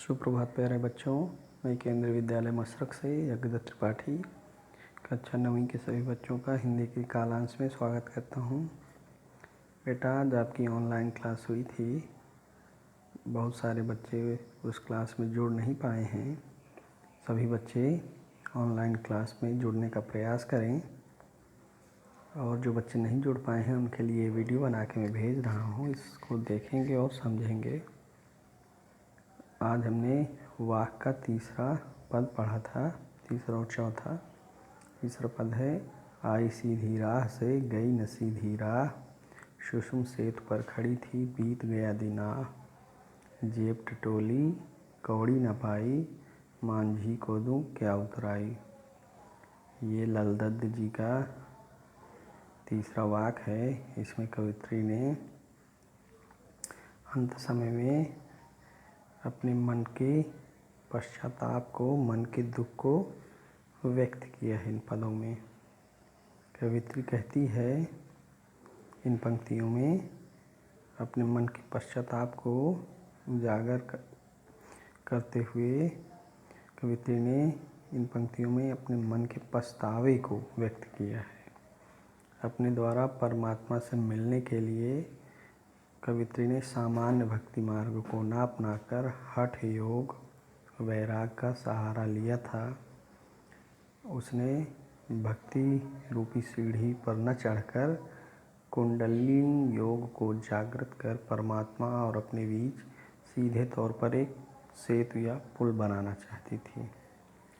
सुप्रभात प्यारे बच्चों। मैं केंद्रीय विद्यालय मसरक से यज्ञदत्त त्रिपाठी कक्षा 9वीं के सभी बच्चों का हिंदी के कालांश में स्वागत करता हूं। बेटा, आज आपकी ऑनलाइन क्लास हुई थी। बहुत सारे बच्चे उस क्लास में जुड़ नहीं पाए हैं। सभी बच्चे ऑनलाइन क्लास में जुड़ने का प्रयास करें, और जो बच्चे नहीं जुड़ पाए हैं उनके लिए वीडियो बना के मैं भेज रहा हूं। इसको देखेंगे और समझेंगे। आज हमने वाक्य का तीसरा पद पढ़ा था, तीसरा और चौथा। तीसरा पद है, आई सीधी राह से गई न सीधी राह, सुषुम सेतु पर खड़ी थी बीत गया दिना, जेब टटोली कौड़ी न पाई, मांझी को दूं क्या उतराई। ये लाल दत्त जी का तीसरा वाक्य है। इसमें कवित्री ने अंत समय में अपने मन के पश्चाताप को, मन के दुख को व्यक्त किया है इन पदों में। कवित्री कहती है इन पंक्तियों में अपने मन के पश्चाताप को उजागर करते हुए कवित्री ने इन पंक्तियों में अपने मन के पछतावे को व्यक्त किया है। अपने द्वारा परमात्मा से मिलने के लिए कवित्री ने सामान्य भक्ति मार्ग को न अपनाकर हठ योग वैराग का सहारा लिया था। उसने भक्ति रूपी सीढ़ी पर न चढ़कर कुंडलिनी योग को जागृत कर परमात्मा और अपने बीच सीधे तौर पर एक सेतु या पुल बनाना चाहती थी।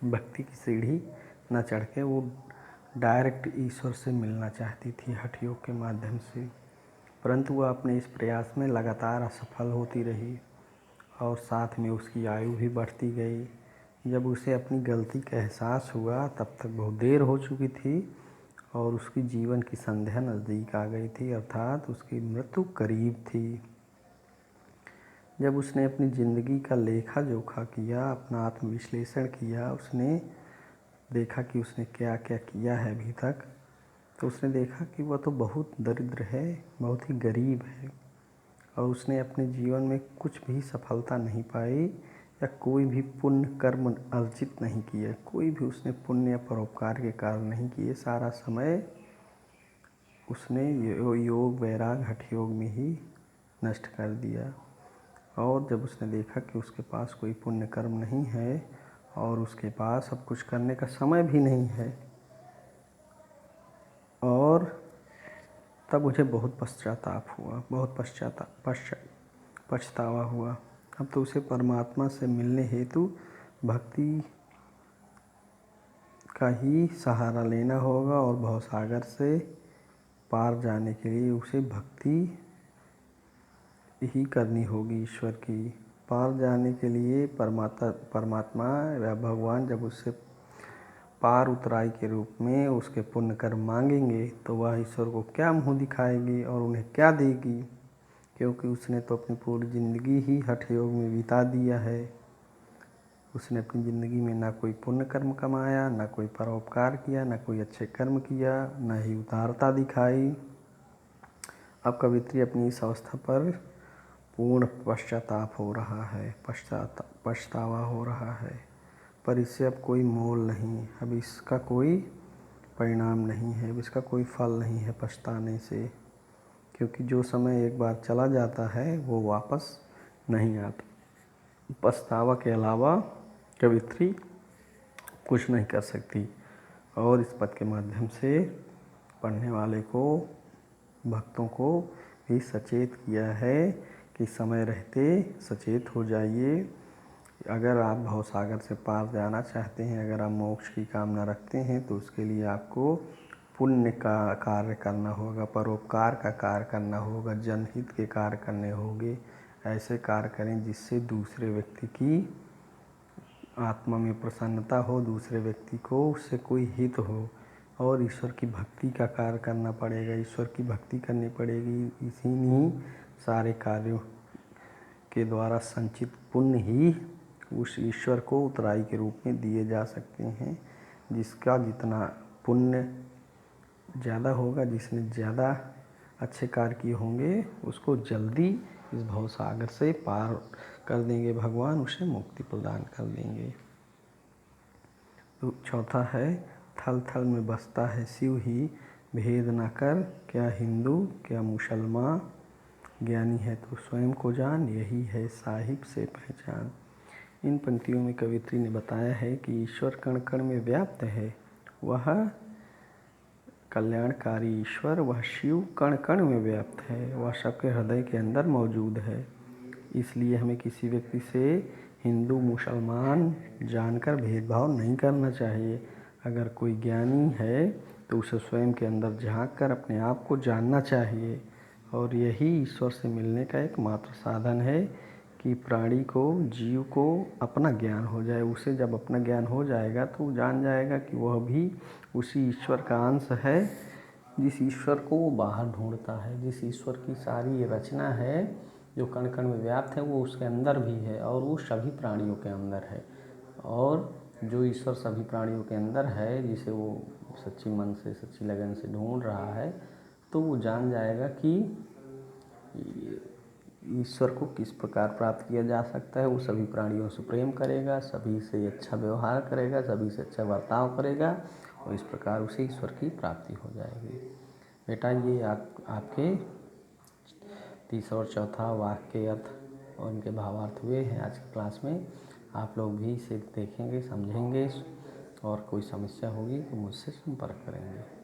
भक्ति की सीढ़ी न चढ़ के वो डायरेक्ट ईश्वर से मिलना चाहती थी हठ योग के माध्यम से। परंतु वह अपने इस प्रयास में लगातार असफल होती रही और साथ में उसकी आयु भी बढ़ती गई। जब उसे अपनी गलती का एहसास हुआ तब तक बहुत देर हो चुकी थी और उसकी जीवन की संध्या नज़दीक आ गई थी, अर्थात उसकी मृत्यु करीब थी। जब उसने अपनी ज़िंदगी का लेखा जोखा किया, अपना आत्मविश्लेषण किया, उसने देखा कि उसने क्या क्या किया है अभी तक, तो उसने देखा कि वह तो बहुत दरिद्र है, बहुत ही गरीब है, और उसने अपने जीवन में कुछ भी सफलता नहीं पाई या कोई भी पुण्य कर्म अर्जित नहीं किया। कोई भी उसने पुण्य या परोपकार के कार्य नहीं किए। सारा समय उसने योग वैराग हठ योग में ही नष्ट कर दिया। और जब उसने देखा कि उसके पास कोई पुण्य कर्म नहीं है और उसके पास अब कुछ करने का समय भी नहीं है, और तब मुझे बहुत पश्चाताप हुआ, बहुत पछतावा हुआ। अब तो उसे परमात्मा से मिलने हेतु भक्ति का ही सहारा लेना होगा, और भवसागर से पार जाने के लिए उसे भक्ति ही करनी होगी ईश्वर की। पार जाने के लिए परमात्मा या भगवान जब उससे पार उतराई के रूप में उसके पुण्य कर्म मांगेंगे तो वह ईश्वर को क्या मुँह दिखाएगी और उन्हें क्या देगी, क्योंकि उसने तो अपनी पूरी ज़िंदगी ही हठ योग में बिता दिया है। उसने अपनी ज़िंदगी में ना कोई पुण्य कर्म कमाया, ना कोई परोपकार किया, ना कोई अच्छे कर्म किया, ना ही उदारता दिखाई। अब कवित्री अपनी इस अवस्था पर पूर्ण पश्चाताप हो रहा है, पछतावा हो रहा है, पर इससे अब कोई मोल नहीं, अब इसका कोई परिणाम नहीं है, अब इसका कोई फल नहीं है पछताने से, क्योंकि जो समय एक बार चला जाता है वो वापस नहीं आता। पछतावा के अलावा कवित्री कुछ नहीं कर सकती। और इस पद के माध्यम से पढ़ने वाले को, भक्तों को भी सचेत किया है कि समय रहते सचेत हो जाइए। अगर आप भवसागर से पार जाना चाहते हैं, अगर आप मोक्ष की कामना रखते हैं, तो उसके लिए आपको पुण्य का कार्य करना होगा, परोपकार का कार्य करना होगा, जनहित के कार्य करने होंगे। ऐसे कार्य करें जिससे दूसरे व्यक्ति की आत्मा में प्रसन्नता हो, दूसरे व्यक्ति को उससे कोई हित हो, और ईश्वर की भक्ति का कार्य करना पड़ेगा। ईश्वर की भक्ति करनी पड़ेगी। इसी सारे कार्यों के द्वारा संचित पुण्य ही उस ईश्वर को उतराई के रूप में दिए जा सकते हैं। जिसका जितना पुण्य ज़्यादा होगा, जिसने ज़्यादा अच्छे कार्य किए होंगे, उसको जल्दी इस भवसागर से पार कर देंगे, भगवान उसे मुक्ति प्रदान कर देंगे। तो चौथा है थल थल में बसता है शिव ही, भेद न कर क्या हिंदू क्या मुसलमान, ज्ञानी है तो स्वयं को जान, यही है साहिब से पहचान। इन पंक्तियों में कवित्री ने बताया है कि ईश्वर कण कण में व्याप्त है, वह कल्याणकारी ईश्वर, वह शिव कण कण में व्याप्त है, वह सबके हृदय के अंदर मौजूद है। इसलिए हमें किसी व्यक्ति से हिंदू मुसलमान जानकर भेदभाव नहीं करना चाहिए। अगर कोई ज्ञानी है तो उसे स्वयं के अंदर झांक कर अपने आप को जानना चाहिए, और यही ईश्वर से मिलने का एकमात्र साधन है कि प्राणी को, जीव को अपना ज्ञान हो जाए। उसे जब अपना ज्ञान हो जाएगा तो वो जान जाएगा कि वह भी उसी ईश्वर का अंश है, जिस ईश्वर को वो बाहर ढूंढता है, जिस ईश्वर की सारी रचना है जो कण कण में व्याप्त है वो उसके अंदर भी है, और वो सभी प्राणियों के अंदर है। और जो ईश्वर सभी प्राणियों के अंदर है, जिसे वो सच्ची मन से, सच्ची लगन से ढूंढ रहा है, तो वो जान जाएगा कि ईश्वर को किस प्रकार प्राप्त किया जा सकता है। वो सभी प्राणियों से प्रेम करेगा, सभी से अच्छा व्यवहार करेगा, सभी से अच्छा बर्ताव करेगा, और इस प्रकार उसे ईश्वर की प्राप्ति हो जाएगी। बेटा ये आपके तीसरा और चौथा वाक्य के अर्थ और उनके भावार्थ हुए हैं आज की क्लास में। आप लोग भी इसे देखेंगे, समझेंगे, और कोई समस्या होगी तो मुझसे संपर्क करेंगे।